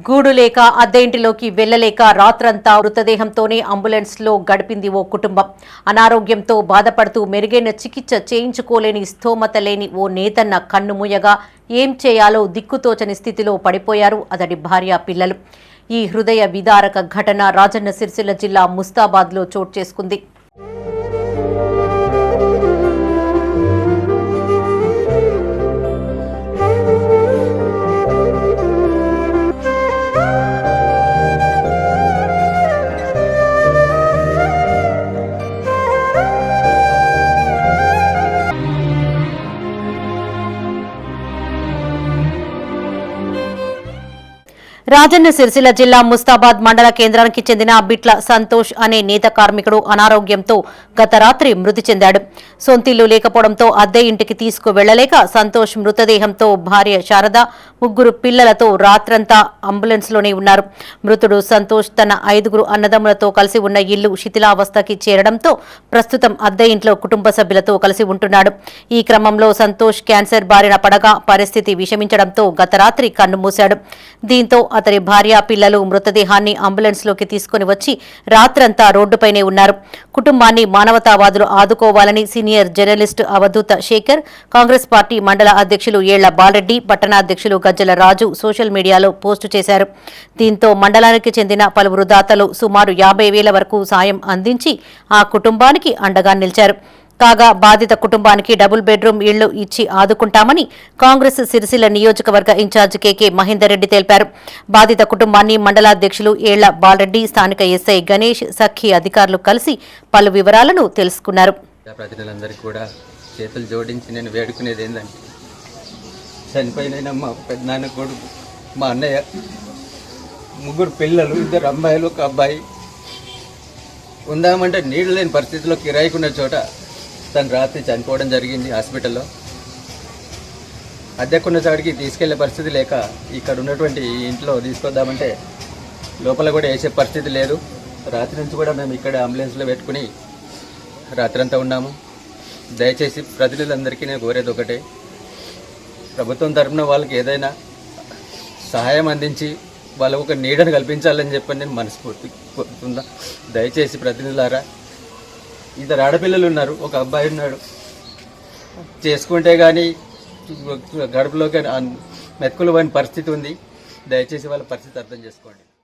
గూడు లేక అద్దె ఇంటిలోకి వెళ్లలేక రాత్రంతా మృతదేహంతోనే అంబులెన్స్లో గడిపింది ఓ కుటుంబం. అనారోగ్యంతో బాధపడుతూ మెరుగైన చికిత్స చేయించుకోలేని స్థోమత లేని ఓ నేతన్న కన్నుమూయగా ఏం చేయాలో దిక్కుతోచని స్థితిలో పడిపోయారు అతడి భార్య, పిల్లలు. ఈ హృదయ విదారక ఘటన రాజన్న సిరిసిల్ల జిల్లా ముస్తాబాద్లో చోటు చేసుకుంది. రాజన్న సిరిసిల్ల జిల్లా ముస్తాబాద్ మండల కేంద్రానికి చెందిన బిట్ల సంతోష్ అనే నేత కార్మికుడు అనారోగ్యంతో గత రాత్రి మృతి చెందాడు. సొంతిల్లు లేకపోవడంతో అద్దె ఇంటికి తీసుకువెళ్లలేక సంతోష్ మృతదేహంతో భార్య శారద, 3 పిల్లలతో రాత్రంతా అంబులెన్స్లోనే ఉన్నారు. మృతుడు సంతోష్ తన 5 అన్నదమ్ములతో కలిసి ఉన్న ఇల్లు శిథిలావస్థకి చేరడంతో ప్రస్తుతం అద్దె ఇంట్లో కుటుంబ సభ్యులతో కలిసి ఉంటున్నాడు. ఈ క్రమంలో సంతోష్ క్యాన్సర్ బారిన పడగా పరిస్థితి విషమించడంతో గత రాత్రి కన్నుమూశాడు. దీంతో అతని భార్య, పిల్లలు మృతదేహాన్ని అంబులెన్స్లోకి తీసుకుని వచ్చి రాత్రంతా రోడ్డుపైనే ఉన్నారు. కుటుంబాన్ని మానవతావాదులు ఆదుకోవాలని సీనియర్ జర్నలిస్టు అవధూత శేఖర్, కాంగ్రెస్ పార్టీ మండల అధ్యక్షులు ఏళ్ల బాలరెడ్డి, పట్టణాధ్యక్షులు గజ్జల రాజు సోషల్ మీడియాలో పోస్టు చేశారు. దీంతో మండలానికి చెందిన పలువురు దాతలు సుమారు 50,000 వరకు సాయం అందించి ఆ కుటుంబానికి అండగా నిలిచారు. కాగా బాధిత కుటుంబానికి డబుల్ బెడ్రూమ్ ఇళ్లు ఇచ్చి ఆదుకుంటామని కాంగ్రెస్ సిరిసిల్ల నియోజకవర్గ ఇన్ఛార్జి కేకే మహేందర్ రెడ్డి తెలిపారు. బాధిత కుటుంబాన్ని మండలాధ్యక్షులు ఏళ్ల బాలరెడ్డి, స్థానిక ఎస్ఐ గణేష్, సఖి అధికారులు కలిసి పలు వివరాలను తెలుసుకున్నారు. ప్రతినిధులందరికీ కూడా చేతులు జోడించి నేను వేడుకునేది ఏంటంటే, చనిపోయిన మా పెద్దనాన్న కొడుకు, మా అన్నయ్య, 3 పిల్లలు, 2 అమ్మాయిలు, 1 అబ్బాయి ఉందామంటే నీళ్ళు లేని పరిస్థితిలో కిరాయికున్న చోట తను రాత్రి చనిపోవడం జరిగింది. హాస్పిటల్లో అద్దెకున్న చాడికి తీసుకెళ్లే పరిస్థితి లేక ఇక్కడ ఉన్నటువంటి ఇంట్లో తీసుకొద్దామంటే లోపల కూడా వేసే పరిస్థితి లేదు. రాత్రి నుంచి కూడా మేము ఇక్కడ అంబులెన్స్లో పెట్టుకుని రాత్రంతా ఉన్నాము. దయచేసి ప్రజలందరికీ నేను కోరేది ఒకటే, ప్రభుత్వం తరఫున వాళ్ళకి ఏదైనా సహాయం అందించి వాళ్ళకు ఒక నీడను కల్పించాలని చెప్పని నేను మనస్ఫూర్తి కోరుతున్నా. దయచేసి ప్రతినిధులారా, 2 ఆడపిల్లలు ఉన్నారు, 1 అబ్బాయి ఉన్నాడు. చేసుకుంటే కానీ గడుపులోకి మెతుకులు పోయిన పరిస్థితి ఉంది. దయచేసి వాళ్ళ పరిస్థితి అర్థం చేసుకోండి.